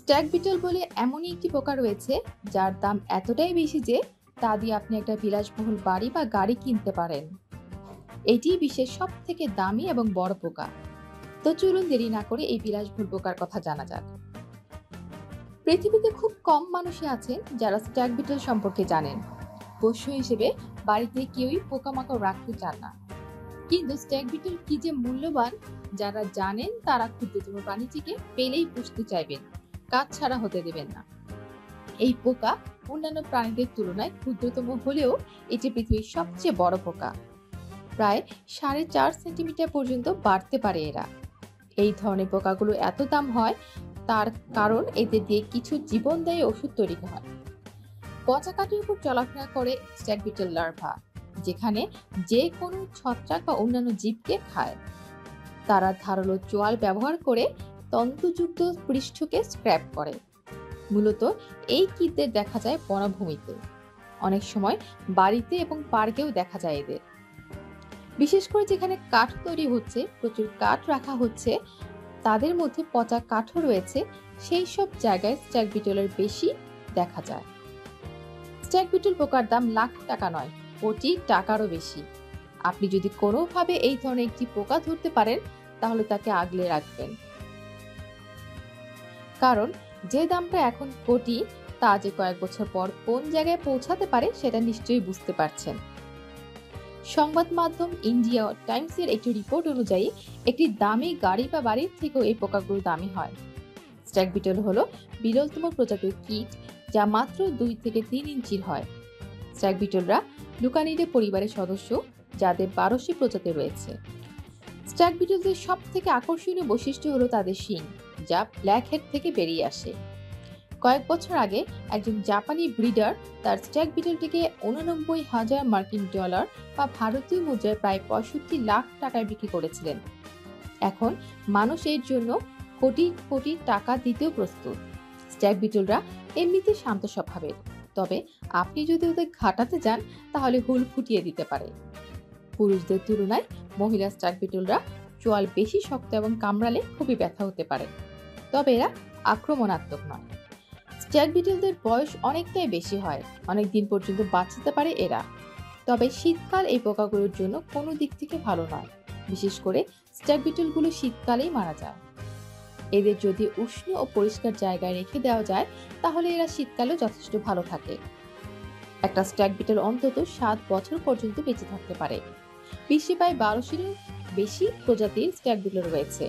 Stag beetle বলে এমনই একটি পোকা রয়েছে যার দাম এতটাই বেশি যে তা দিয়ে আপনি একটা বিলাসবহুল বাড়ি বা গাড়ি কিনতে পারেন। এটি বিশ্বের সব থেকে দামি এবং বড় পোকা। তো চলুন দেরি না করে এই বিলাসবহুল পোকার কথা জানা যাক। পৃথিবীতে খুব কম মানুষই আছেন যারা স্ট্যাগ বিটল সম্পর্কে জানেন। পোষ্য হিসেবে বাড়িতে কেউই পোকামাকড় রাখতে চান না, কিন্তু স্ট্যাগ বিটল কি যে মূল্যবান, যারা জানেন তারা ক্ষুদ্রতম প্রাণীটিকে পেলেই পুষতে চাইবেন, কাজ ছাড়া হতে দেবেন না। এই পোকা অন্যান্য প্রাণীদের তুলনায় ক্ষুদ্রতম হলেও এটি পৃথিবীর সবচেয়ে বড় পোকা। প্রায় 4.5 সেন্টিমিটার পর্যন্ত বাড়তে পারে এরা। এই ধরনের পোকাগুলো এত দাম হয় তার কারণ এদের দিয়ে কিছু জীবনদায়ী ওষুধ তৈরি হয়। পচা কাঠের উপর চলাফেরা করে স্ট্যাগ বিটল লার্ভা, যেখানে যে কোনো ছত্রাক বা অন্যান্য জীবকে খায়। তারা ধারালো চোয়াল ব্যবহার করে তন্তুযুক্ত পৃষ্ঠকে স্ক্র্যাপ করে। মূলত এই কীটদের দেখা যায় বনভূমিতে, অনেক সময় বাড়িতে এবং পার্কেও দেখা যায় এদের। বিশেষ করে যেখানে কাঠ তৈরি হচ্ছে, প্রচুর কাঠ রাখা হচ্ছে, তাদের মধ্যে পচা কাঠও রয়েছে, সেই সব জায়গায় স্ট্যাগ বিটলের বেশি দেখা যায়। স্ট্যাগ বিটল পোকার দাম লাখ টাকা নয়, কোটি টাকারও বেশি। আপনি যদি কোনোভাবে এই ধরনের একটি পোকা ধরতে পারেন তাহলে তাকে আগলে রাখবেন, কারণ যে দামটা এখন কোটি, তা যে কয়েক বছর পর কোন জায়গায় পৌঁছাতে পারে সেটা নিশ্চয়ই বুঝতে পারছেন। সংবাদ মাধ্যম ইন্ডিয়া টাইমসের একটি রিপোর্ট অনুযায়ী একটি দামি গাড়ি বা বাড়ির থেকেও এই পোকাগুলো দামি হয়। স্ট্যাগ বিটল হলো বিরলতম প্রজাতির কীট, যা মাত্র 2 থেকে 3 ইঞ্চির হয়। স্ট্যাগ বিটলরা লুকানিডে পরিবারের সদস্য, যাদের 1200 প্রজাতি রয়েছে। স্ট্যাগ বিটলদের সব থেকে আকর্ষণীয় বৈশিষ্ট্য হলো তাদের শিং, যা ব্ল্যাক হেড থেকে বেরিয়ে আসে। কয়েক বছর আগে একজন জাপানি ব্রিডার তার স্ট্যাগ বিটলটিকে 89,000 মার্কিন ডলার বা ভারতীয় মুদ্রায় প্রায় 65 লাখ টাকায় বিক্রি করেছিলেন। এখন মানুষ এর জন্য কোটি কোটি টাকা দিতেও প্রস্তুত। স্ট্যাগ বিটলরা এমনিতে শান্ত স্বভাবের, তবে আপনি যদি ওদের ঘাটাতে যান তাহলে হুল ফুটিয়ে দিতে পারে। পুরুষদের তুলনায় মহিলা স্ট্যাগ বিটলরা চোয়াল বেশি শক্ত এবং কামড়ালে খুবই ব্যথা হতে পারে, তবে এরা আক্রমণাত্মক নয়। স্ট্যাগ বিটলদের বয়স অনেকটাই বেশি হয়, অনেক দিন পর্যন্ত বাঁচতে পারে এরা। তবে শীতকাল এই পোকাগুলোর জন্য কোনো দিক থেকে ভালো নয়, বিশেষ করে স্ট্যাগ বিটলগুলো শীতকালেই মারা যায়। এদের যদি উষ্ণ ও পরিষ্কার জায়গায় রেখে দেওয়া যায় তাহলে এরা শীতকালেও যথেষ্ট ভালো থাকে। একটা স্ট্যাগ বিটল অন্তত 7 বছর পর্যন্ত বেঁচে থাকতে পারে। বিশ্বে প্রায় 1200-এরও বেশি প্রজাতির স্ট্যাগ বিটল রয়েছে,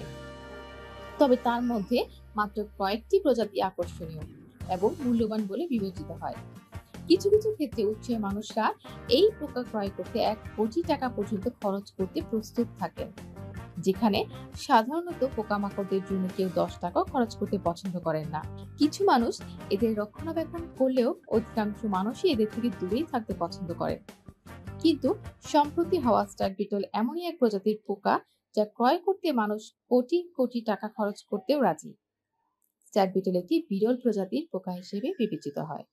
তবে তার মধ্যে মাত্র কয়েকটি প্রজাতি আকর্ষণীয় এবং মূল্যবান বলে বিবেচিত হয়। কিছু কিছু ক্ষেত্রে উৎসাহী মানুষরা এই পোকা ক্রয় করতে 1 কোটি টাকা পর্যন্ত খরচ করতে প্রস্তুত থাকেন, যেখানে সাধারণত পোকামাকড়দের জন্য কেউ 10 টাকাও খরচ করতে পছন্দ করেন না। কিছু মানুষ এদের রক্ষণাবেক্ষণ করলেও অধিকাংশ মানুষই এদের থেকে দূরেই থাকতে পছন্দ করেন। কিন্তু সম্প্রতি হওয়া স্ট্যাগ বিটল এমনই এক প্রজাতির পোকা যা ক্রয় করতে মানুষ কোটি কোটি টাকা খরচ করতেও রাজি। স্ট্যাগ বিটল একটি বিরল প্রজাতির পোকা হিসেবে বিবেচিত হয়।